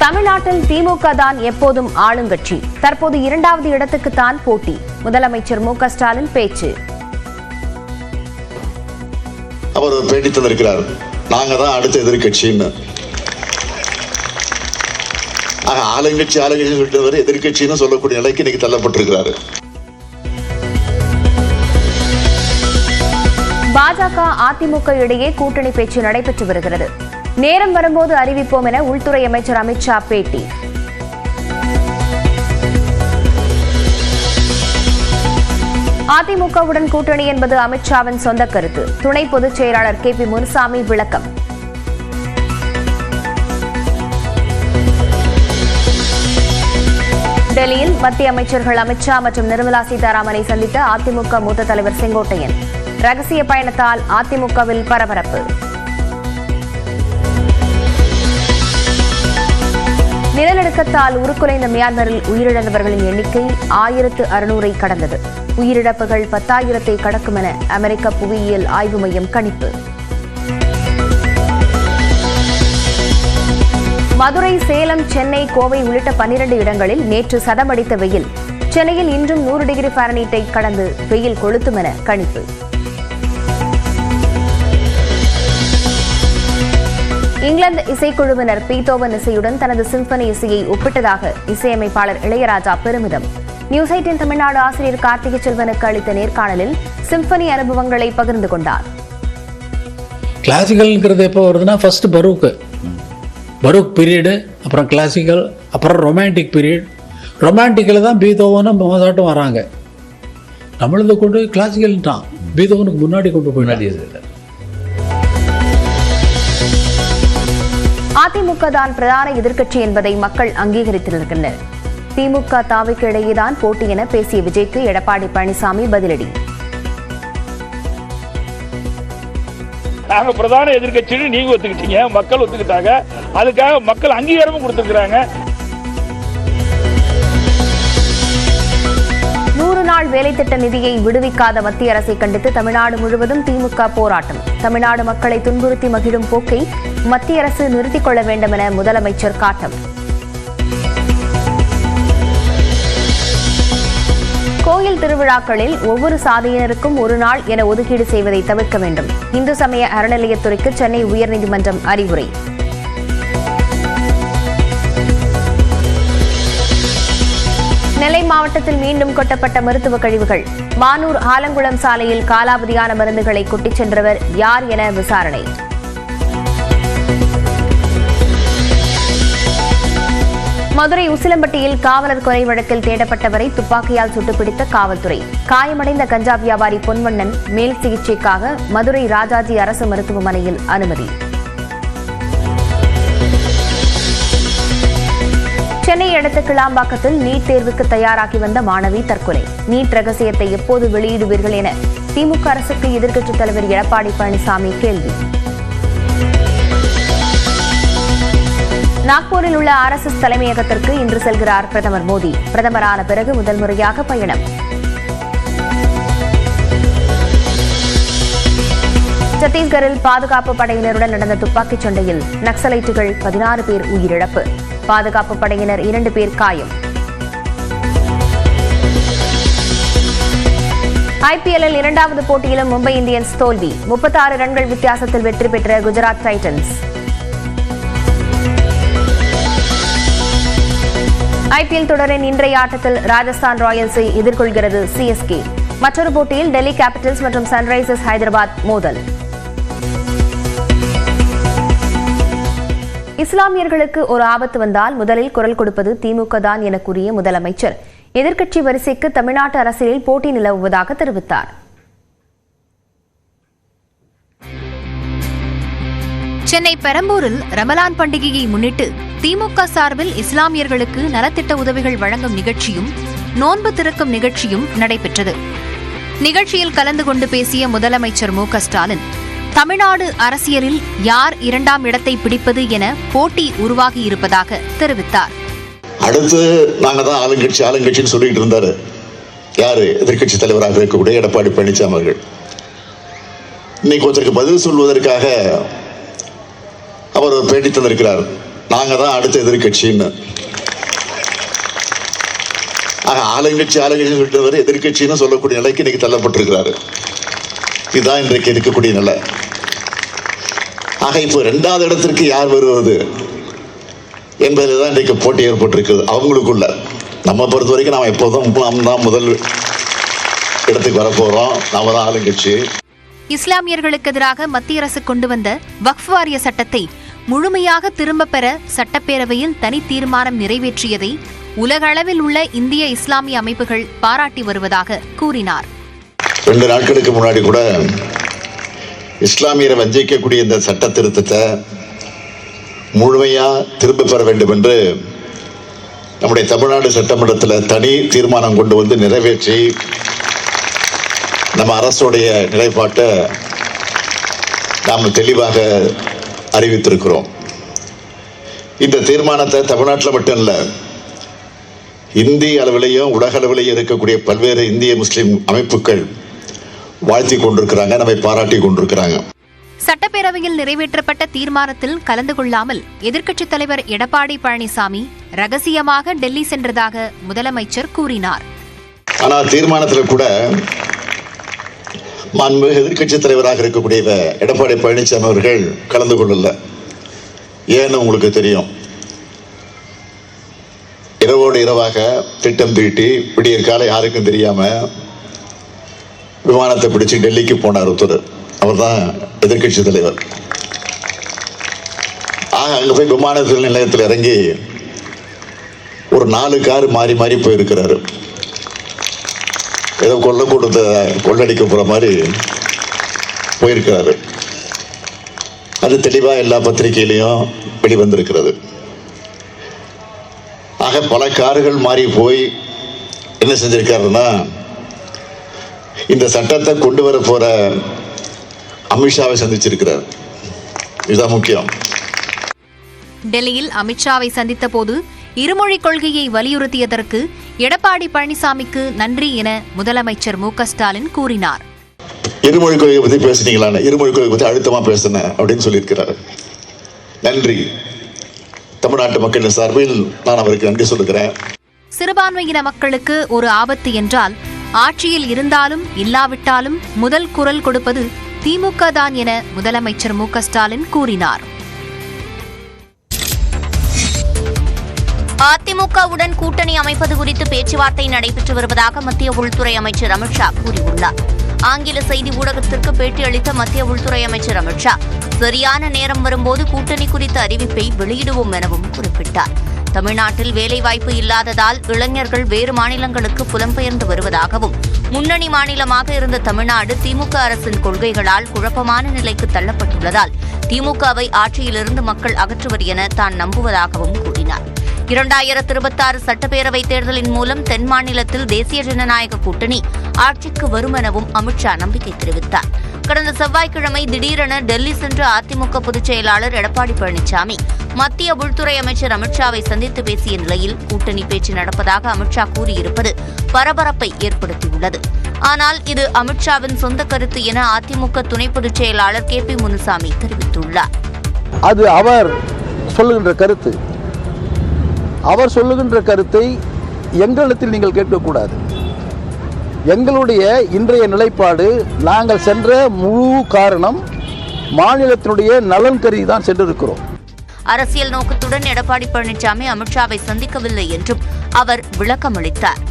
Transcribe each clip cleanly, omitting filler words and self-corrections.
தமிழ்நாட்டில் திமுக தான் எப்போதும் ஆளுங்கட்சி. தற்போது இரண்டாவது இடத்துக்கு தான் போட்டி. முதலமைச்சர் மு.க. ஸ்டாலின் பேச்சு. அவர் பேட்டி தந்திருக்கிறார், நாங்க தான் அடுத்த எதிர்கட்சின்னு. ஆளுங்கட்சி சொல்லிட்டு எதிர்கட்சின்னு சொல்லக்கூடிய நிலைக்கு இன்னைக்கு தள்ளப்பட்டிருக்கிறாரு. பாஜக அதிமுக இடையே கூட்டணி பேச்சு நடைபெற்று வருகிறது. நேரம் வரும்போது அறிவிப்போம் என உள்துறை அமைச்சர் அமித்ஷா பேட்டி. அதிமுகவுடன் கூட்டணி என்பது அமித்ஷாவின் சொந்த கருத்து. துணை பொதுச் செயலாளர் கே.பி. முனுசாமி விளக்கம். டெல்லியில் மத்திய அமைச்சர்கள் அமித்ஷா மற்றும் நிர்மலா சீதாராமனை சந்தித்த அதிமுக மூத்த தலைவர் செங்கோட்டையன். ரகசிய பயணத்தால் அதிமுகவில் பரபரப்பு. நிலநடுக்கத்தால் உருக்குலைந்த மியான்மரில் உயிரிழந்தவர்களின் எண்ணிக்கை 1600 கடந்தது. உயிரிழப்புகள் 10,000 கடக்கும் என அமெரிக்க புவியியல் ஆய்வு மையம் கணிப்பு. மதுரை, சேலம், சென்னை, கோவை உள்ளிட்ட 12 இடங்களில் நேற்று சதமடித்த வெயில். சென்னையில் இன்றும் 100 டிகிரி ஃபாரன்ஹீட்டை கடந்து வெயில் கொளுத்தும் என கணிப்பு. இங்கிலாந்து இசைக்குழுவினர் பீத்தோவன் இசையுடன் தனது சிம்பனி இசையை ஒப்பிட்டதாக இசையமைப்பாளர் இளையராஜா பெருமிதம். நியூஸ் 18 தமிழ்நாடு ஆசிரியர் கார்த்திகை செல்வனுக்கு அளித்த நேர்காணலில் சிம்பனி அனுபவங்களை பகிர்ந்து கொண்டார். கிளாசிக்கல்ங்கிறது எப்போ வருதுன்னா ஃபர்ஸ்ட் பரூக் பீரியடு, அப்புறம் கிளாசிக்கல், அப்புறம் ரொமான்டிக் பீரியட். ரொமான்டிக்கில் தான் பீத்தோவனும் மோசாட்டும் வராங்க. நம்மளது கொண்டு கிளாசிக்கல் தான் பீத்தோவனுக்கு முன்னாடி கொண்டு போயிடாது. அதிமுக தான் பிரதான எதிர்க்கட்சி என்பதை மக்கள் அங்கீகரித்திருக்கின்றனர். திமுக தாவிக்கு இடையேதான் போட்டி என பேசிய விஜய்க்கு எடப்பாடி பழனிசாமி பதிலடி. நாங்க பிரதான எதிர்க்கட்சின்னு நீங்க ஒத்துக்கிட்டீங்க, மக்கள் ஒத்துக்கிட்டாங்க. அதுக்காக மக்கள் அங்கீகாரமும் கொடுத்திருக்கிறாங்க. 100 நாள் வேலை திட்ட நிதியை விடுவிக்காத மத்திய அரசை கண்டித்து தமிழ்நாடு முழுவதும் திமுக போராட்டம். தமிழ்நாடு மக்களை துன்புறுத்தி மகிழும் போக்கை மத்திய அரசு நிறுத்திக் கொள்ள வேண்டும் என முதலமைச்சர் காட்டம். கோயில் திருவிழாக்களில் ஒவ்வொரு சாதியினருக்கும் 1 நாள் என ஒதுக்கீடு செய்வதை தவிர்க்க வேண்டும். இந்து சமய அறநிலையத்துறைக்கு சென்னை உயர்நீதிமன்றம் அறிவுரை. நெல்லை மாவட்டத்தில் மீண்டும் கொட்டப்பட்ட மருத்துவ கழிவுகள். மானூர் ஆலங்குளம் சாலையில் காலாவதியான மருந்துகளை கொட்டிச் சென்றவர் யார் என விசாரணை. மதுரை உசிலம்பட்டியில் காவலர் கொலை வழக்கில் தேடப்பட்டவரை துப்பாக்கியால் சுட்டுப்பிடித்த காவல்துறை. காயமடைந்த கஞ்சா வியாபாரி பொன்வண்ணன் மேல் சிகிச்சைக்காக மதுரை ராஜாஜி அரசு மருத்துவமனையில் அனுமதி. சென்னை அடுத்த கிளாம்பாக்கத்தில் நீட் தேர்வுக்கு தயாராகி வந்த மாணவி தற்கொலை. நீட் ரகசியத்தை எப்போது வெளியிடுவீர்கள் என திமுக அரசுக்கு எதிர்க்கட்சித் தலைவர் எடப்பாடி பழனிசாமி கேள்வி. நாக்பூரில் உள்ள RSS தலைமையகத்திற்கு இன்று செல்கிறார் பிரதமர் மோடி. பிரதமரான பிறகு முதல் முறையாக பயணம். சத்தீஸ்கரில் பாதுகாப்பு படையினருடன் நடந்த துப்பாக்கிச் சண்டையில் நக்சலைட்டுகள் 16 பேர் உயிரிழப்பு. பாதுகாப்பு படையினர் 2 பேர் காயம். IPL-இல் 2வது போட்டியிலும் மும்பை இந்தியன்ஸ் தோல்வி. 36 ரன்கள் வித்தியாசத்தில் வெற்றி பெற்ற குஜராத் டைட்டன்ஸ். IPL தொடரின் இன்றைய ஆட்டத்தில் ராஜஸ்தான் ராயல்ஸை எதிர்கொள்கிறது CSK. மற்றொரு போட்டியில் டெல்லி கேபிட்டல்ஸ் மற்றும் சன்ரைசர்ஸ் ஹைதராபாத் மோதல். இஸ்லாமியர்களுக்கு ஒரு ஆபத்து வந்தால் முதலில் குரல் கொடுப்பது திமுக தான் என கூறிய முதலமைச்சர் எதிர்க்கட்சி வரிசைக்கு தமிழ்நாட்டு அரசியலில் போட்டி நிலவுவதாக தெரிவித்தார். சென்னை பெரம்பூரில் ரமலான் பண்டிகையை முன்னிட்டு திமுக சார்பில் இஸ்லாமியர்களுக்கு நலத்திட்ட உதவிகள் வழங்கும் நிகழ்ச்சியும் நோன்பு திறக்கும் நிகழ்ச்சியும் நடைபெற்றது. நிகழ்ச்சியில் கலந்து கொண்டு பேசிய முதலமைச்சர் மு.க. ஸ்டாலின் தமிழ்நாடு அரசியலில் யார் 2ஆம் இடத்தை பிடிப்பது என போட்டி உருவாகி இருப்பதாக தெரிவித்தார். அடுத்து நாங்க தான் ஆளுங்கட்சின்னு சொல்லிட்டு இருந்தாரு யாரு, எதிர்கட்சி தலைவராக இருக்கக்கூடிய எடப்பாடி பழனிசாமி அவர்கள். இன்னைக்கு ஒருத்தருக்கு பதில் சொல்வதற்காக அவர் பேட்டி தந்திருக்கிறார், நாங்க தான் அடுத்த எதிர்கட்சின்னு. ஆளுங்கட்சி சொல்லிட்டு எதிர்கட்சின்னு சொல்லக்கூடிய நிலைக்கு இன்னைக்கு தள்ளப்பட்டிருக்கிறாரு. இதுதான் இன்றைக்கு இருக்கக்கூடிய நிலை. இப்போ 2வது இடத்திற்கு யார் வருவது என்பதில் தான் இன்றைக்கு போட்டி ஏற்பட்டிருக்கிறது அவங்களுக்குள்ள. நம்ம பொறுத்த வரைக்கும் நாம் எப்போதும் நாம் தான் முதல் இடத்துக்கு வரப்போறோம். நாம தான் ஆளுங்கட்சி. இஸ்லாமியர்களுக்கு எதிராக மத்திய அரசு கொண்டு வந்த வக்ஃப் வாரிய சட்டத்தை முழுமையாக திரும்பப் பெற சட்டப்பேரவையில் தனி தீர்மானம் நிறைவேற்றியதை உலக அளவில் உள்ள இந்திய இஸ்லாமிய அமைப்புகள் பாராட்டி வருவதாக கூறினார். 2 நாட்களுக்கு முன்னாடி கூட இஸ்லாமியரை வஞ்சிக்கக்கூடிய இந்த சட்ட திருத்தத்தை முழுமையா திரும்ப பெற வேண்டும் என்று நம்முடைய தமிழ்நாடு சட்டமன்றத்தில் தனி தீர்மானம் கொண்டு வந்து நிறைவேற்றி நம்ம அரசுடைய நிலைப்பாட்டை நாம் தெளிவாக அறிவித்திருக்கிறோம். இந்த தீர்மானத்தை தமிழ்நாட்டில் மட்டும் இல்லை, இந்திய அளவிலேயும் உலக அளவிலேயும் இருக்கக்கூடிய பல்வேறு இந்திய முஸ்லிம் அமைப்புகள் வாழ்த்தி கொண்டிருக்கிறாங்க, நம்மை பாராட்டி கொண்டிருக்கிறாங்க. சட்டப்பேரவையில் நிறைவேற்றப்பட்ட தீர்மானத்தில் கலந்து கொள்ளாமல் எதிர்க்கட்சித் தலைவர் எடப்பாடி பழனிசாமி ரகசியமாக டெல்லி சென்றதாக முதலமைச்சர் கூறினார். ஆனால் தீர்மானத்தில் கூட மாண்புமிகு எதிர்க்கட்சித் தலைவராக இருக்கக்கூடிய எடப்பாடி பழனிசாமி அவர்கள் கலந்து கொள்ளல. ஏன்னு உங்களுக்கு தெரியும். இரவோடு இரவாக திட்டம் தீட்டி விடியற் காலை யாருக்கும் தெரியாம விமானத்தை பிடிச்சு டெல்லிக்கு போனார் ஒருத்தர். அவர் தான் எதிர்கட்சி தலைவர். அங்க போய் விமான நிலையத்தில் இறங்கி ஒரு 4 கார் மாறி மாறி போயிருக்கிறாரு. ஏதோ கொள்ளக்கூடத்தை கொள்ளடிக்க போற மாதிரி போயிருக்கிறாரு. அது தெளிவா எல்லா பத்திரிகையிலையும் வெளிவந்திருக்கிறது. ஆக பல கார்கள் மாறி போய் என்ன செஞ்சிருக்காருன்னா, இந்த சட்டத்தை கொண்டு வர போற அமித்ஷாவை சந்திச்சிருக்கிறார். இதுதான் முக்கியம். டெல்லியில் அமித்ஷாவை சந்தித்த போது இருமொழிக் கொள்கையை வலியுறுத்தியதற்கு எடப்பாடி பழனிசாமிக்கு நன்றி என முதலமைச்சர் மு.க.ஸ்டாலின் கூறினார். இருமொழிக் கொள்கையை பத்தி பேசுனீங்களான்னு, இருமொழிக் கொள்கை பத்தி அழுத்தமா பேசினேன் அப்படின்னு சொல்லியிருக்கிறார். நன்றி. தமிழ்நாட்டு மக்களின் சார்பில் நான் அவருக்கு நன்றி சொல்லுகிறேன். சிறுபான்மையின மக்களுக்கு ஒரு ஆபத்து என்றால் ஆட்சியில் இருந்தாலும் இல்லாவிட்டாலும் முதல் குரல் கொடுப்பது திமுக தான் என முதலமைச்சர் மு.க.ஸ்டாலின் கூறினார். அதிமுகவுடன் கூட்டணி அமைப்பது குறித்து பேச்சுவார்த்தை நடைபெற்று வருவதாக மத்திய உள்துறை அமைச்சர் அமித்ஷா கூறியுள்ளார். ஆங்கில செய்தி ஊடகத்திற்கு பேட்டியளித்த மத்திய உள்துறை அமைச்சர் அமித்ஷா, சரியான நேரம் வரும்போது கூட்டணி குறித்த அறிவிப்பை வெளியிடுவோம் எனவும் குறிப்பிட்டார். தமிழ்நாட்டில் வேலைவாய்ப்பு இல்லாததால் இளைஞர்கள் வேறு மாநிலங்களுக்கு புலம்பெயர்ந்து வருவதாகவும், முன்னணி மாநிலமாக இருந்த தமிழ்நாடு திமுக அரசின் கொள்கைகளால் குழப்பமான நிலைக்கு தள்ளப்பட்டுள்ளதால் திமுகவை ஆட்சியிலிருந்து மக்கள் அகற்றுவர் என தான் நம்புவதாகவும் கூறினார். 2026 சட்டப்பேரவைத் தேர்தலின் மூலம் தென் மாநிலத்தில் தேசிய ஜனநாயக கூட்டணி ஆட்சிக்கு வரும் எனவும் அமித்ஷா நம்பிக்கை தெரிவித்தார். கடந்த செவ்வாய்க்கிழமை திடீரென டெல்லி சென்ற அதிமுக பொதுச் செயலாளர் எடப்பாடி பழனிசாமி மத்திய உள்துறை அமைச்சர் அமித்ஷாவை சந்தித்து பேசிய நிலையில் கூட்டணி பேச்சு நடப்பதாக அமித்ஷா கூறியிருப்பது பரபரப்பை ஏற்படுத்தியுள்ளது. ஆனால் இது அமித்ஷாவின் சொந்த கருத்து என அதிமுக துணை பொதுச் செயலாளர் KP முனுசாமி தெரிவித்துள்ளார். அது அவர் சொல்லுகின்ற கருத்து. அவர் சொல்லுகின்ற கருத்தை எங்களிடத்தில் நீங்கள் கேட்கக்கூடாது. எங்களுடைய இன்றைய நிலைப்பாடு, நாங்கள் சென்ற முழு காரணம் மாநிலத்தினுடைய நலன் கருதி தான் சென்றிருக்கிறோம். அரசியல் நோக்கத்துடன் எடப்பாடி பழனிசாமி அமித்ஷாவை சந்திக்கவில்லை என்றும் அவர் விளக்கமளித்தார்.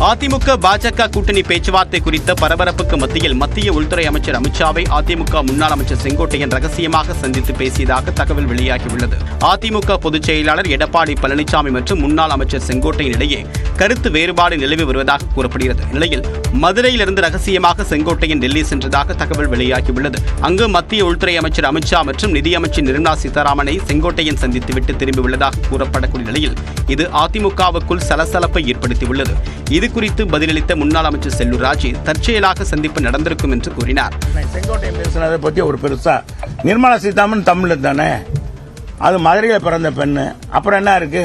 அதிமுக பாஜக கூட்டணி பேச்சுவார்த்தை குறித்த பரபரப்புக்கு மத்தியில் மத்திய உள்துறை அமைச்சர் அமித்ஷாவை அதிமுக முன்னாள் அமைச்சர் செங்கோட்டையன் ரகசியமாக சந்தித்து பேசியதாக தகவல் வெளியாகியுள்ளது. அதிமுக பொதுச் செயலாளர் எடப்பாடி பழனிசாமி மற்றும் முன்னாள் அமைச்சர் செங்கோட்டையன் இடையே கருத்து வேறுபாடு நிலவி வருவதாக கூறப்படுகிறது. நிலையில் மதுரையிலிருந்து ரகசியமாக செங்கோட்டையன் டெல்லி சென்றதாக தகவல் வெளியாகியுள்ளது. அங்கு மத்திய உள்துறை அமைச்சர் அமித்ஷா மற்றும் நிதியமைச்சர் நிர்மலா சீதாராமனை செங்கோட்டையன் சந்தித்துவிட்டு திரும்பியுள்ளதாக கூறப்படக்கூடிய நிலையில் இது அதிமுகவுக்குள் சலசலப்பை ஏற்படுத்தியுள்ளது. இது குறித்து பதிலளித்த முன்னாள் அமைச்சர் செல்லூர் ராஜு, தற்செயலாக சந்திப்பு நடந்திருக்கும் என்று கூறினார். செங்கோட்டையன் பேசுனதை பற்றி ஒரு பெருசா, நிர்மலா சீதாராமன் தமிழ் தானே, அது மதுரையில் பிறந்த பெண்ணு, அப்புறம் என்ன இருக்கு,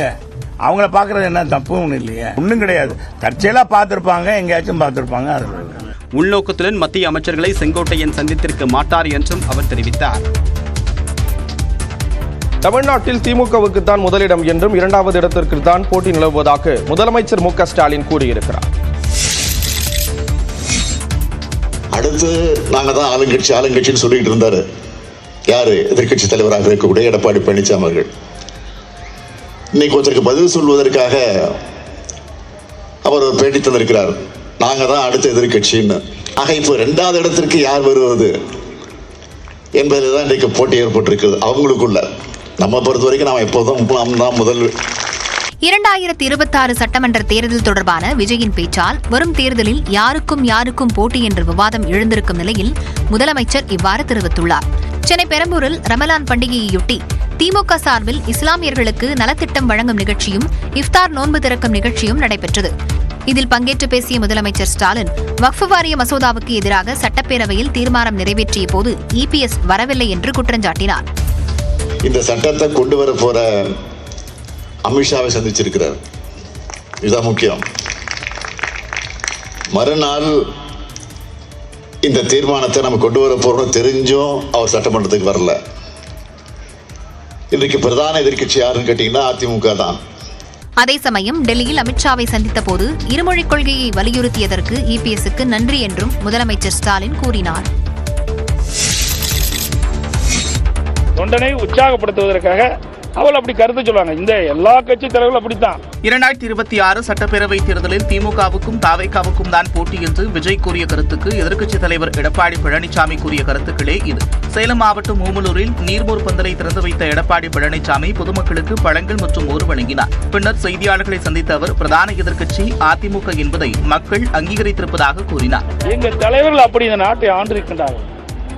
அவங்கள பார்க்கறது என்ன தப்பு ஒன்றும் இல்லையே, ஒன்றும் கிடையாது. தற்செயலாக பார்த்துருப்பாங்க, எங்கேயாச்சும் பார்த்துருப்பாங்க. உள்நோக்கத்துடன் மத்திய அமைச்சர்களை செங்கோட்டையன் சந்தித்திருக்க மாட்டார் என்றும் அவர் தெரிவித்தார். தமிழ்நாட்டில் திமுகவுக்கு தான் முதலிடம் என்றும் 2வது இடத்திற்கு தான் போட்டி நிலவுவதாக முதலமைச்சர் மு.க. ஸ்டாலின் கூறியிருக்கிறார். அடுத்து நாங்க தான் ஆளுங்கட்சின்னு சொல்லிட்டு இருந்தாரு யாரு, எதிர்க்கட்சி தலைவராக இருக்கக்கூடிய எடப்பாடி பழனிசாமி அவர்கள். இன்னைக்கு ஒருத்தருக்கு பதில் சொல்வதற்காக அவர் ஒரு பேட்டி தந்திருக்கிறார், நாங்க தான் அடுத்த எதிர்க்கட்சின்னு. ஆக இப்போ 2வது இடத்திற்கு யார் வருவது என்பதில் தான் இன்றைக்கு போட்டி ஏற்பட்டிருக்கிறது அவங்களுக்குள்ள. நம்ம பொறுத்த வரைக்கும் நாம் எப்போதும் நாம் தான் முதல். 2026 சட்டமன்ற தேர்தல் தொடர்பான விஜயின் பேச்சால் வரும் தேர்தலில் யாருக்கும் போட்டி என்ற விவாதம் எழுந்திருக்கும் நிலையில் முதலமைச்சர் இவ்வாறு தெரிவித்துள்ளார். சென்னை பெரம்பூரில் ரமலான் பண்டிகையையொட்டி திமுக சார்பில் இஸ்லாமியர்களுக்கு நலத்திட்டம் வழங்கும் நிகழ்ச்சியும் இஃப்தார் நோன்பு திறக்கும் நிகழ்ச்சியும் நடைபெற்றது. இதில் பங்கேற்று பேசிய முதலமைச்சர் ஸ்டாலின் வக்ஃப் வாரிய மசோதாவுக்கு எதிராக சட்டப்பேரவையில் தீர்மானம் நிறைவேற்றிய போது இபிஎஸ் வரவில்லை என்று குற்றஞ்சாட்டினார். இந்த சட்டத்தை கொண்டு வர போற அமித்ஷாவை சந்திச்சிருக்கிறார், இதுதான் முக்கியம். மறுநாள் இந்த தீர்மானத்தை நம்ம கொண்டு வர போறோம் தெரிஞ்சும் அவர் சட்டமன்றத்துக்கு வரல. இன்றைக்கு பிரதான எதிர்க்கட்சி யாருன்னு கேட்டீங்கன்னா அதிமுக தான். அதே சமயம் டெல்லியில் அமித்ஷாவை சந்தித்த போது இருமொழிக் கொள்கையை வலியுறுத்தியதற்கு இபிஎஸ்க்கு நன்றி என்றும் முதலமைச்சர் ஸ்டாலின் கூறினார். தொண்டனை உற்சாகப்படுத்துவதற்காக அவள் அப்படி கருத்து சொல்லுவாங்க. இந்த எல்லா கட்சி தலைவர்களும் அப்படித்தான். 2026 சட்டப்பேரவை தேர்தலில் திமுகவுக்கும் தாவேகாவுக்கும் தான் போட்டி என்று விஜய் கூறிய கருத்துக்கு எதிர்க்கட்சித் தலைவர் எடப்பாடி பழனிசாமி கூறிய கருத்துக்களே இது. சேலம் மாவட்டம் ஓமலூரில் நீர்மோர் பந்தலை திறந்து வைத்த எடப்பாடி பழனிசாமி பொதுமக்களுக்கு பழங்கள் மற்றும் மோர் வழங்கினார். பின்னர் செய்தியாளர்களை சந்தித்த அவர் பிரதான எதிர்க்கட்சி அதிமுக என்பதை மக்கள் அங்கீகரித்திருப்பதாக கூறினார். எங்கள் தலைவர்கள் அப்படி இந்த நாட்டை ஆண்டிருக்கின்றார்கள்.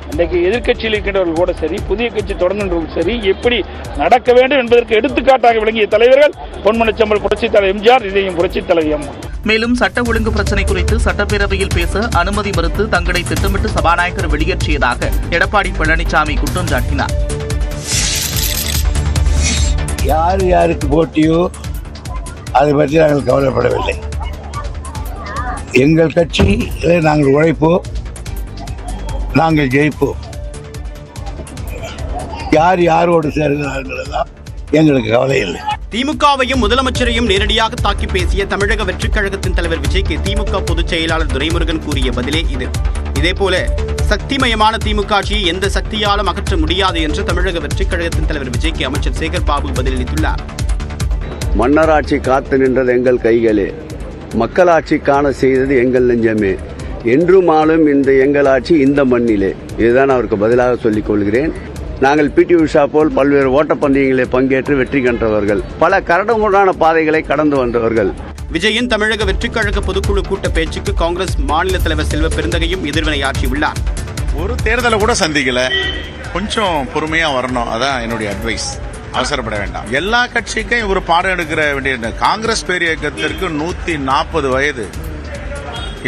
இன்றைக்கு எதிர்க்கட்சியில் இருக்கின்றவர்கள் கூட சரி, புதிய கட்சி தொடர்கின்றவர்கள் சரி, எப்படி நடக்க வேண்டும் என்பதற்கு எடுத்துக்காட்டாக விளங்கிய தலைவர்கள் பொன்மனச்செம்மல் புரட்சித் தலைவர் எம்ஜிஆர், இதையும் புரட்சித் தலைவர் அம்மா. மேலும் சட்ட ஒழுங்கு பிரச்சினை குறித்து சட்டப்பேரவையில் பேச அனுமதி மறுத்து தங்களை திட்டமிட்டு சபாநாயகர் வெளியேற்றியதாக எடப்பாடி பழனிசாமி குற்றம் சாட்டினார். யாருக்கு போட்டியோ அதை பற்றி நாங்கள் கவலைப்படவில்லை. எங்கள் கட்சியிலே நாங்கள் உழைப்போம், நாங்கள் ஜெயிப்போம். யாரோடு சேர்கிறார்கள்தான் எங்களுக்கு கவலை இல்லை. திமுகவையும் முதலமைச்சரையும் நேரடியாக தாக்கி பேசிய தமிழக வெற்றிக் கழகத்தின் தலைவர் விஜய்க்கு திமுக பொதுச் செயலாளர் துரைமுருகன் கூறிய பதிலே இது. இதேபோல சக்திமயமான திமுக ஆட்சியை எந்த சக்தியாலும் அகற்ற முடியாது என்று தமிழக வெற்றிக் கழகத்தின் தலைவர் விஜய்க்கு அமைச்சர் சேகர் பாபு பதிலளித்துள்ளார். மன்னராட்சி காத்து நின்றது எங்கள் கைகளே, மக்களாட்சி காண செய்தது எங்கள் நெஞ்சமே, என்றும் ஆளும் இந்த எங்கள் ஆட்சி இந்த மண்ணிலே. இதுதான் அவருக்கு பதிலாக சொல்லிக் கொள்கிறேன். நாங்கள் பிடி உஷா போல் பல்வேறு ஓட்டப்பந்தயங்களில் பங்கேற்று வெற்றி கண்டவர்கள், பல கரடுமுரடான பாதைகளை கடந்து வந்தவர்கள். விஜயின் தமிழக வெற்றிக் கழக பொதுக்குழு கூட்ட பேச்சுக்கு காங்கிரஸ் மாநில தலைவர் செல்வ பெருந்தகையும் எதிர்வினையாற்றியுள்ளார். ஒரு தேர்தலை கூட சந்திக்கல, கொஞ்சம் பொறுமையா வரணும், அதான் என்னுடைய அட்வைஸ். அவசரப்பட வேண்டாம். எல்லா கட்சிக்கும் ஒரு பாடம் எடுக்கிற வேண்டிய காங்கிரஸ் பேர் இயக்கத்திற்கு 140 வயது.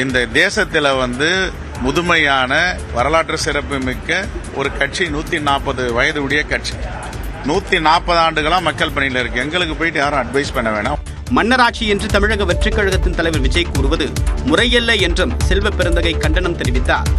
இந்த தேசத்தில் முதுமையான வரலாற்று சிறப்பு மிக்க ஒரு கட்சி, 140 வயது உடைய கட்சி, 140 ஆண்டுகளா மக்கள் பணியில் இருக்கு. எங்களுக்கு போயிட்டு யாரும் அட்வைஸ் பண்ண வேணாம். மன்னராட்சி என்று தமிழக வெற்றிக் கழகத்தின் தலைவர் விஜய் கூறுவது முறையல்ல என்றும் செல்வ பெருந்தகை கண்டனம் தெரிவித்தார்.